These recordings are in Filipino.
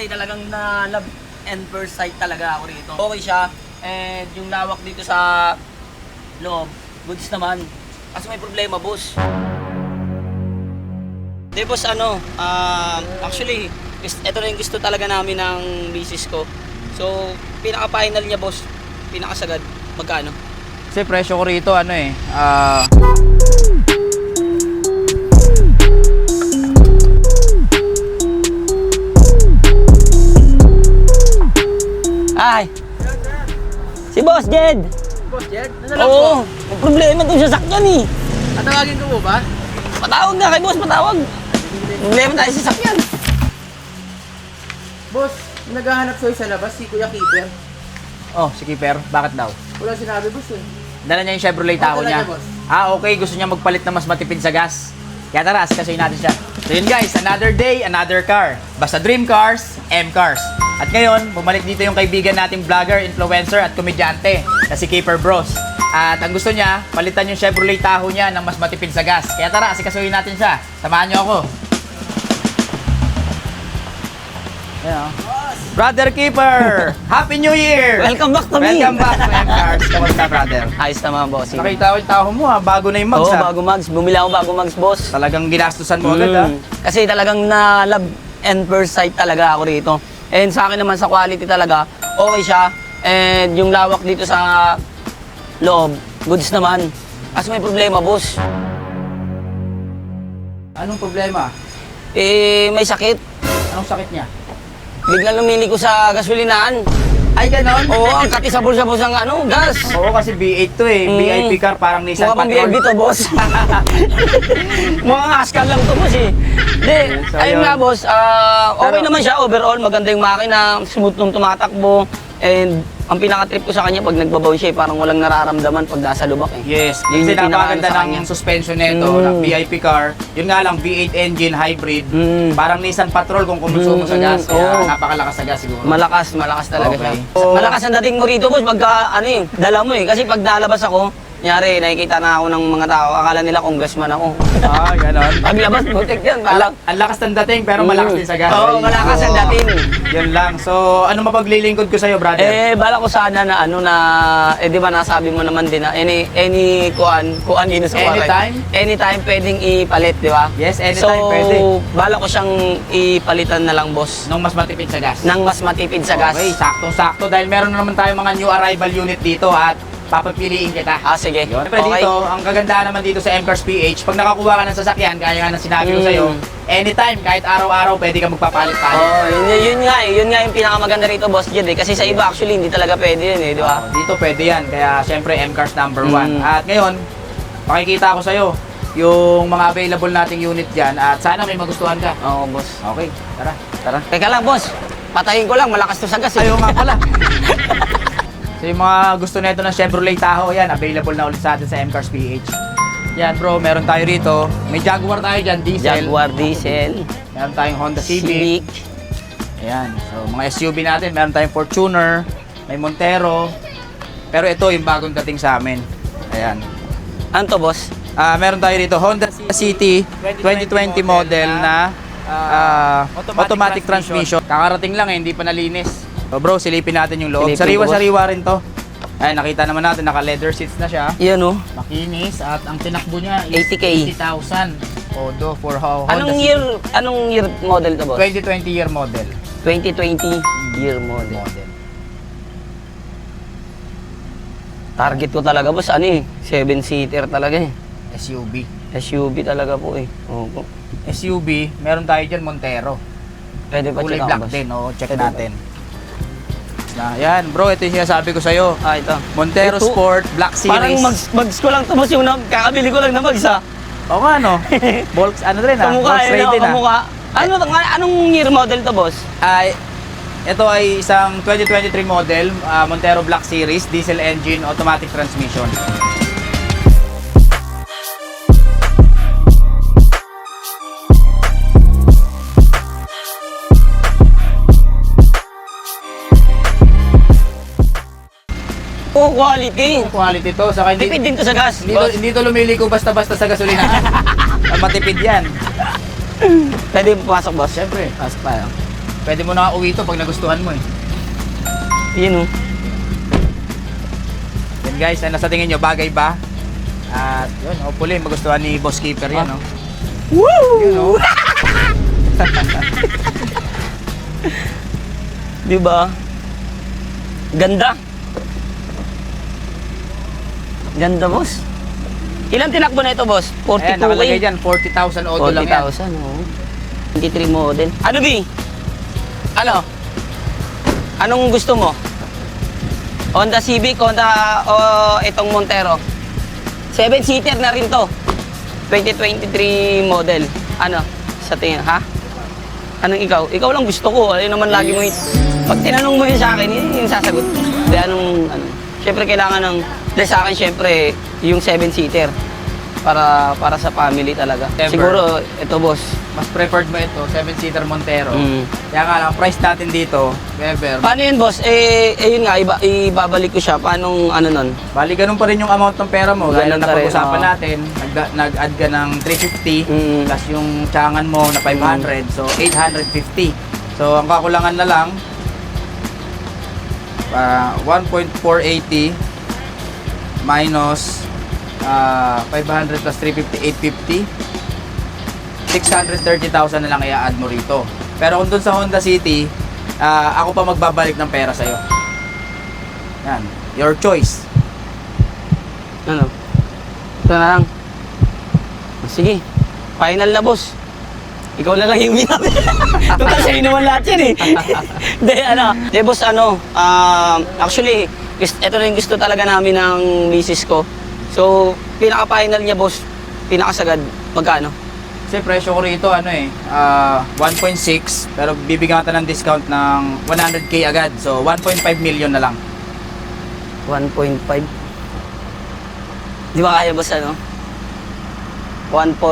Talagang na love and first sight talaga ako rito. Okay siya, and yung lawak dito sa loob, goods naman. Kasi may problema, boss. Di boss, actually, ito na yung gusto talaga namin ng misis ko. So, pinaka-final niya, boss, pinakasagad, magkano? Kasi presyo ko rito, Ay! Si Boss Jed! Boss Jed? Oo, may problema itong sasakyan eh. Tatawagin ko mo ba? Patawag na kay boss, patawag. Problema tayo sa sasakyan. Boss, naghahanap sa'yo sa labas si Kuya Keeper. Oh, si Keeper, bakit daw? Wala sinabi, boss eh. Dala niya yung Chevrolet Tahoe niya. Boss. Okay, gusto niya magpalit na mas matipid sa gas. Kaya tara, asikasuhin natin siya. So yun guys, another day, another car. Basta dream cars, M Cars. At ngayon, bumalik dito yung kaibigan nating vlogger, influencer at komedyante na si Keeper Bros. At ang gusto niya, palitan yung Chevrolet Tahoe niya ng mas matipid sa gas. Kaya tara, asikasuhin natin siya. Samahan niyo ako. Ayan, oh. Brother Keeper! Happy New Year! Welcome back to me. Welcome back to M Cars. Kamusta, brother? Ayos naman, boss. Nakita ko yung Tahoe mo, bago na yung mags. Oo, bago mags. Bumili ako bago mags, boss. Talagang ginastusan mo agad, ha? Kasi talagang na love and first sight talaga ako rito. And sa akin naman sa quality talaga, okay siya. And yung lawak dito sa loob, goods naman. Kasi may problema, boss. Anong problema? May sakit. Anong sakit niya? Biglang lumili ko sa gasolinaan. Ay, ganon? Oo, ang katisabol-sabol ng gas. Oo, kasi B8 to eh. VIP car, parang Nissan Mukha pang Patrol. BIB to, boss. Mga askal lang to, boss eh. Hindi, So, ayun yun. nga, boss. Okay naman siya overall. Maganda yung makina, smooth nung tumatakbo. And ang pinaka-trip ko sa kanya, pag nagbabaw siya, parang walang nararamdaman pag nasa lubak eh. Yes, Yun kasi yung napakaganda pinakaano sa ng kanya. suspension nito, ng VIP car. Yun nga lang, V8 engine, hybrid. Parang Nissan Patrol kung kumonsumo sa gas. Kaya Oo. napakalakas sa gas siguro. Malakas talaga Okay. siya. Malakas ang dating mo rito, boss, pagka, dala mo eh. Kasi pag nalabas ako, nyari, nakikita na ako ng mga tao, akala nila congressman ako. Ganon. Paglabas, butik yan, parang. Ang lakas ng dating, pero malakas din sa gas. Oo, malakas ang dating. Yun lang. So, ano mapaglilingkod ko sa'yo, brother? Bala ko sana na di ba nasabi mo naman din na any kuan yun sa waray. Anytime? Anytime pwedeng ipalit, di ba? Yes, anytime so, pwede. bala ko siyang ipalitan na lang, boss. Nung mas matipid sa gas. Nang mas matipid sa gas. Okay, saktong-sakto dahil meron na naman tayong mga new arrival unit dito at papapiliin kita. Sige. Siyempre dito, ang kagandahan naman dito sa M Cars PH, pag nakakuha ka ng sasakyan, gaya nga ng sinabi ko sa'yo, anytime, kahit araw-araw, pwede ka magpapalit-palit. Yun nga yung pinakamaganda rito, boss Jed eh. Kasi sa iba actually hindi talaga pwede yun eh, di ba? Dito pwede yan, kaya siyempre M Cars number 1. At ngayon, makikita ko sa'yo yung mga available nating unit dyan at sana may magustuhan ka. Oo, boss. Okay, tara. Teka lang, boss. Patayin ko lang, malakas to sa gas eh. Ayaw nga pala. So yung mga gusto nito ng Chevrolet Tahoe, yan, available na ulit sa atin sa M Cars PH. Yan bro, meron tayo rito. May Jaguar tayo dyan, diesel. Jaguar diesel. Meron tayong Honda Civic. Ayan, so mga SUV natin, meron tayong Fortuner, may Montero. Pero ito yung bagong dating sa amin. Ayan. Ano to, boss? Meron tayo rito, Honda City 2020 model na automatic transmission. Kakarating lang hindi pa nalinis. So bro, silipin natin yung loob. Silipin ko, Sariwa-sariwa rin to. Ayan, nakita naman natin, naka-leather seats na siya. Yan oh. Makinis at ang tinakbo niya is 80K. 80,000. Odo for Honda City. Anong year model to, boss? 2020 year model. 2020 year model. Target ko talaga, boss, 7-seater talaga eh. SUV. SUV talaga po eh. Opo. SUV, meron tayo dyan Montero. Pwede pa Kulay check black boss. din, check Pwede natin. Yan, bro, ito yung sinasabi ko sa'yo. Ito. Montero Ito, Sport Black Series. Parang mags ko lang to, boss, yung kakabili ko lang na mags ha. Oo nga, no? Volks, ano rin Kamukha Volkswagen yun, kamukha. Anong year model to, boss? Ito ay isang 2023 model, Montero Black Series, diesel engine, automatic transmission. Quality. Quality to, saka hindi, Tipid din to sa gas, hindi, boss. hindi to lumiliko basta-basta sa gasolina. Matipid yan. Pwede pumasok, boss. Siyempre. Pasok tayo. Pwede mo na uwi ito pag nagustuhan mo eh. Yun, oh. Yan guys, ano sa tingin nyo? Bagay ba? At yun, hopefully magustuhan ni Boss Keeper yan, no? Woo! Yun, oh. Di ba? Ganda. Ganda, boss. Ilan tinakbo na ito, boss? 42K. Ayan, nakalagay dyan, 40,000 auto lang yan. 40,000, oo. 23 model. Ano, B? Ano? Anong gusto mo? Honda Civic, Honda o itong Montero? 7-seater na rin to. 2023 model. Ano? Sa tingin, ha? Anong ikaw? Ikaw lang gusto ko. Ayun naman lagi mo pag tinanong mo yun sa akin, yun yung sasagot. Hindi, ano? Siyempre kailangan ng, dahil sa akin siyempre, yung 7-seater. Para sa family talaga. Ever. Siguro, ito boss. Mas preferred mo ito, 7-seater Montero. Mm. Kaya nga lang, price natin dito, Weber. Paano yun boss? Yun nga, ibabalik ko siya. Paano nun? Bali, ganun pa rin yung amount ng pera mo. Gaya Ganun na pa rin, napag-usapan oo. natin, nag-add ka ng 350, Mm. plus yung tiyangan mo na 500, so 850. So, ang kakulangan na lang, 1.480 minus 500 plus 350, 850. 630,000 na lang i-add mo rito. Pero kung dun sa Honda City, ako pa magbabalik ng pera sa'yo. Yan. Your choice. Ano? Ito na lang. Sige. Final na boss. Ikaw na lang yung minabi. Total sa'yo naman lahat yan eh. De boss actually, ito rin gusto talaga namin ng misis ko. So, pinaka-final niya boss, pinakasagad, magkano? Kasi presyo ko rito 1.6, pero bibigyan kita ng discount ng 100k agad. So 1.5 million na lang. 1.5. Di ba kaya boss 1.3. 1.3.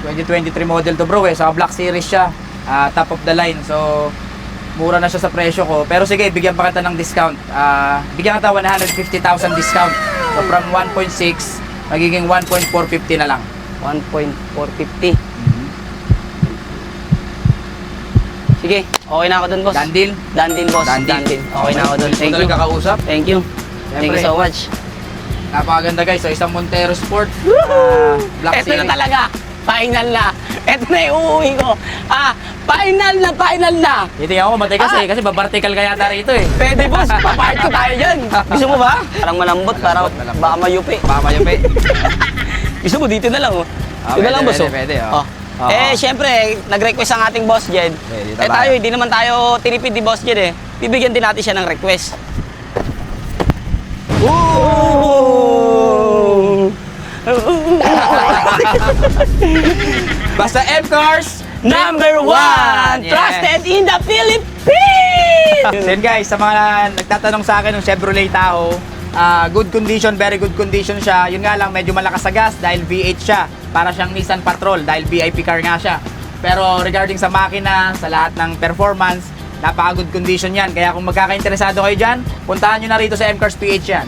2023 model to bro sa Black Series siya. Top of the line. So mura na siya sa presyo ko. Pero sige, bigyan pa kita ng discount. Bigyan kita 150,000 discount. So from 1.6 magiging 1.450 na lang. 1.450. Sige, okay na ako dun, boss. Done deal? Done deal, boss. Done deal. Okay na ako dun. Thank you. Kakausap. Thank you. Thank you so much. Napakaganda guys. So isang Montero Sport. Black Ito na Series. talaga. Final na. Ito na yung uuwi ko. Final na. Titingnan ko matay kasi babartikal ka yata rito eh. Pwede, boss. Papahit ko tayo dyan. Gusto mo ba? Parang malambot. Parang Malambot. baka mayupi. Baka mayupi. Gusto mo dito na lang, oh. Dito Pwede, lang, boss, oh. pwede, Oh. Siyempre, nag-request ang ating boss Jed. Dito Tayo, hindi naman tayo tinipid ni boss Jed eh. Bibigyan din natin siya ng request. Ooh! Basta M-Cars! Number one! Yes. Trusted in the Philippines! Then guys, sa mga nagtatanong sa akin ng Chevrolet Tahoe, good condition, very good condition siya. Yun nga lang, medyo malakas sa gas dahil V8 siya. Para siyang Nissan Patrol dahil VIP car nga siya. Pero regarding sa makina, sa lahat ng performance, napaka-good condition yan. Kaya kung magkakainteresado kayo dyan, puntahan nyo na rito sa M-Cars PH yan.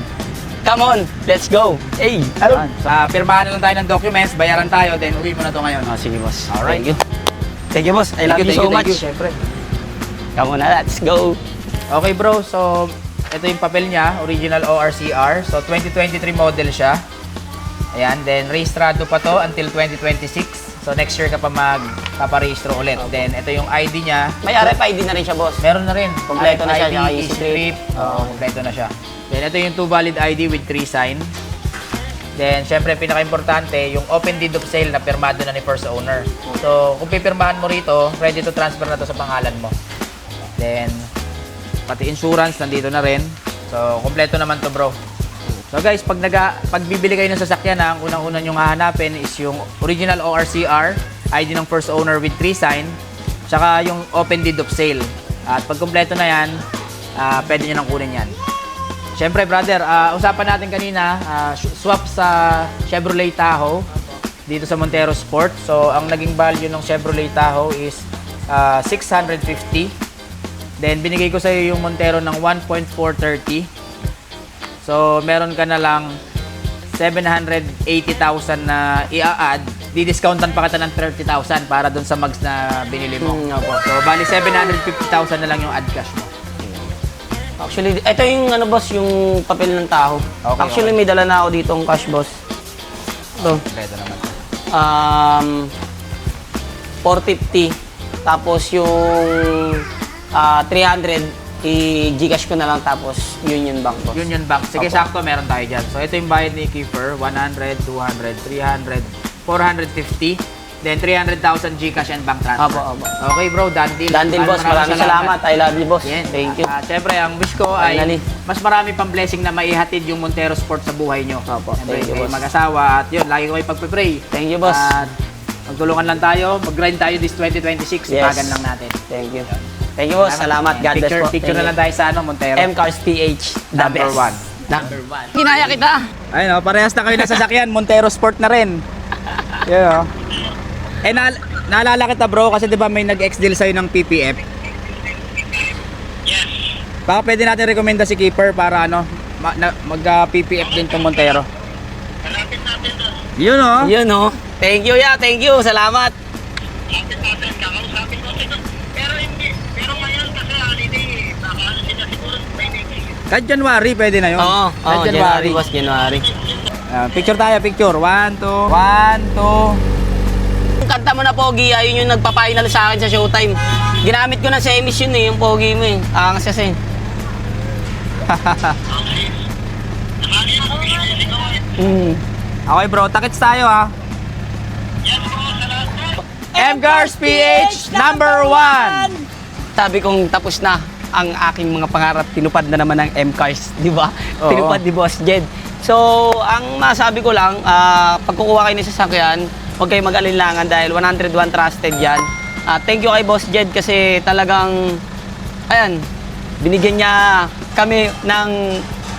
Come on, let's go! Hey! Yan. Sa pirmahan na lang tayo ng documents, bayaran tayo, then uwi mo na to ngayon. Sige, boss. Alright. Thank you. Thank you, boss. I love you so much. Siyempre. Come on na, let's go! Okay bro, so ito yung papel niya, original ORCR. So 2023 model siya. Ayan, then rehistrado pa to until 2026. So next year ka pa magpaparehistro ulit. Then ito yung ID niya. May RFID na rin siya, boss. Meron na rin. Kompleto na siya, RFID, tsaka easy strip. Oo, kompleto na siya. Then ito yung 2 valid ID with 3 sign. Then syempre pinaka-importante, yung open deed of sale na pirmado na ni first owner. So kung pipirmahan mo rito, ready to transfer na to sa pangalan mo. Then pati insurance nandito na rin. So kompleto naman to bro. So guys, pag bibili kayo ng sasakyan, ang unang-unang yung hahanapin is yung original ORCR, ID ng first owner with 3 sign, tsaka yung open deed of sale. At pag kompleto na yan, pwede nyo nang kunin yan. Siyempre brother, usapan natin kanina, swap sa Chevrolet Tahoe dito sa Montero Sport. So ang naging value ng Chevrolet Tahoe is 650. Then binigay ko sa iyo yung Montero ng 1.430. So meron ka na lang 780,000 na i-add di-discountan pa kita ng 30,000 para dun sa mugs na binili mo. Nga po. So, bali 750,000 na lang yung ad cash mo. Actually, ito yung ano boss, yung papel ng taho. Okay, Actually, okay. may dala na ako dito ang cash boss. Ito. Ito naman. 450. Tapos yung 300, i-Gcash ko na lang tapos Union Bank boss. Union Bank. Sige, Opo. sakto, meron tayo dyan. So, ito yung bayad ni Kiefer. 100, 200, 300, 450. Then, 300,000 Gcash and bank transfer. Opo. Okay, bro. Done deal. Dan din boss, maraming salamat. I love you boss. Yan. Thank you. Siyempre, ang wish ko ay Finally. mas marami pang blessing na maihatid yung Montero Sport sa buhay nyo. Opo, Siyempre, thank you, kayo boss. mag-asawa at yun, lagi ko kayo pagpipray. Thank you boss. At magtulungan lang tayo, mag-grind tayo this 2026, Yes. ipagan lang natin. Thank you. Thank you boss. Salamat. God bless po. Picture Thank na lang tayo sa Montero. M-Cars PH. The Number best. one. Number one. Ginaya kita. Ayun, parehas na kayo na sasakyan, Montero Sport na rin. Yeah. Naalala kita bro, kasi di ba may nag-ex-deal sa'yo ng PPF? Yes. Baka pwede natin rekomenda si Keeper para mag-PPF din tong Montero. Malapit natin doon. Yun oh. Yun oh. Thank you ya. Thank you. Salamat. Malapit natin. Kakausapin ko sila. Pero hindi. Pero ngayon kasi holiday. Baka ano sila siguro may meeting. Kahit January, pwede na yun. Oo. Kahit January boss. January. Picture tayo, picture. 1, 2. 1, 2. Yung kanta mo na Pogi, ayun yung nagpa-final sa akin sa Showtime. Ginamit ko na sa emission eh, yung Pogi mo eh. Angas kasi. Nakali ako gising ko. Okay bro, takits tayo ha. Yes po. Salamat po. M-Cars PH number 1. Sabi kong tapos na ang aking mga pangarap, tinupad na naman ng M-Cars, di ba? Oo. Tinupad ni Boss Jed. So, ang masabi ko lang, pag kukuha kayo ng sasakyan, huwag kayo mag-alinlangan dahil 101 trusted yan. Thank you kay Boss Jed kasi talagang, ayan, binigyan niya kami ng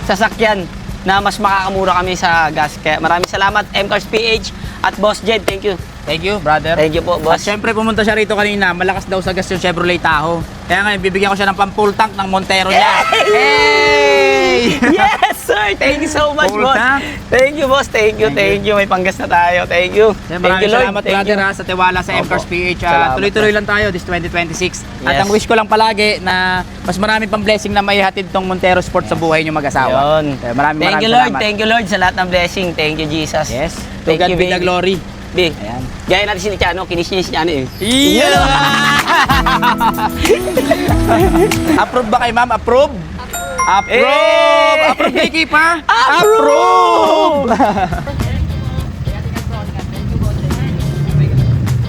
sasakyan na mas makakamura kami sa gas. Kaya maraming salamat M-Cars PH at Boss Jed, thank you. Thank you, brother. Thank you po, At boss. syempre pumunta siya rito kanina, malakas daw sa gas yung Chevrolet Tahoe. Kaya ngayon, bibigyan ko siya ng pang-full tank ng Montero niya. Hey! Yes, sir! Thank you so much, Full boss. tank. Thank you, boss. Thank you. May panggas na tayo. Thank you. Maraming salamat, brother, ha, sa tiwala sa Opo. M-Cars PH. Salamat, Tuloy-tuloy lang tayo this 2026. At Yes. ang wish ko lang palagi na mas marami pang blessing na maihatid tong Montero Sport sa buhay niyo mag-asawa. Yun. Kaya maraming Thank you, salamat. Lord. Thank you, Lord, sa lahat ng blessing. Thank you, Jesus. Yes. To Thank God you, be the baby. glory. Big. Ayan. Gaya natin si Chano. Kinis niya si Chano eh. Approve ba kay ma'am? Approve? Approve! Eh! Approve kay Keeper? Approve!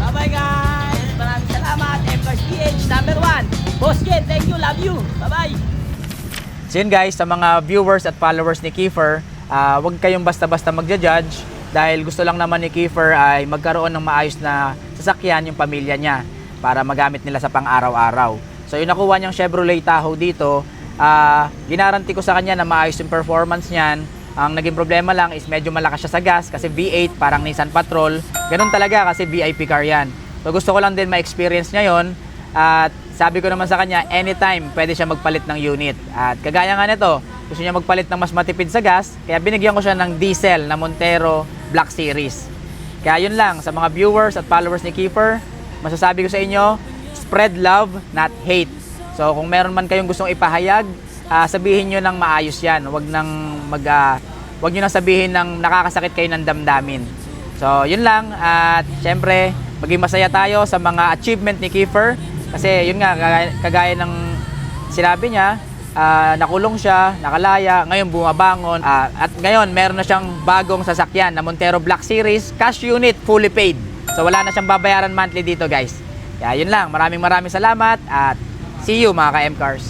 Bye-bye, guys. Maraming salamat. M-Cars PH, number 1. Boss Jen, thank you. Love you. Bye-bye. So yun guys, sa mga viewers at followers ni Kiefer, huwag kayong basta-basta magja-judge dahil gusto lang naman ni Kiefer ay magkaroon ng maayos na sasakyan yung pamilya niya para magamit nila sa pang-araw-araw. So yung nakuha niyang Chevrolet Tahoe dito, ginaranti ko sa kanya na maayos yung performance niyan. Ang naging problema lang is medyo malakas siya sa gas kasi V8 parang Nissan Patrol. Ganun talaga kasi VIP car yan. So gusto ko lang din ma-experience niya yon. At sabi ko naman sa kanya, anytime pwede siya magpalit ng unit. At kagaya nga nito, gusto niya magpalit ng mas matipid sa gas, kaya binigyan ko siya ng diesel na Montero Black Series. Kaya yun lang, sa mga viewers at followers ni Kiefer, masasabi ko sa inyo, spread love, not hate. So kung meron man kayong gustong ipahayag, sabihin nyo ng maayos yan. Huwag nyo nang sabihin ng nakakasakit kayo ng damdamin. So yun lang, at syempre, maging masaya tayo sa mga achievement ni Kiefer. Kasi yun nga, kagaya ng sinabi niya, nakulong siya, nakalaya, ngayon bumabangon. At ngayon, meron na siyang bagong sasakyan na Montero Black Series, cash unit, fully paid. So wala na siyang babayaran monthly dito guys. Kaya yun lang, maraming salamat at see you mga ka-M-Cars.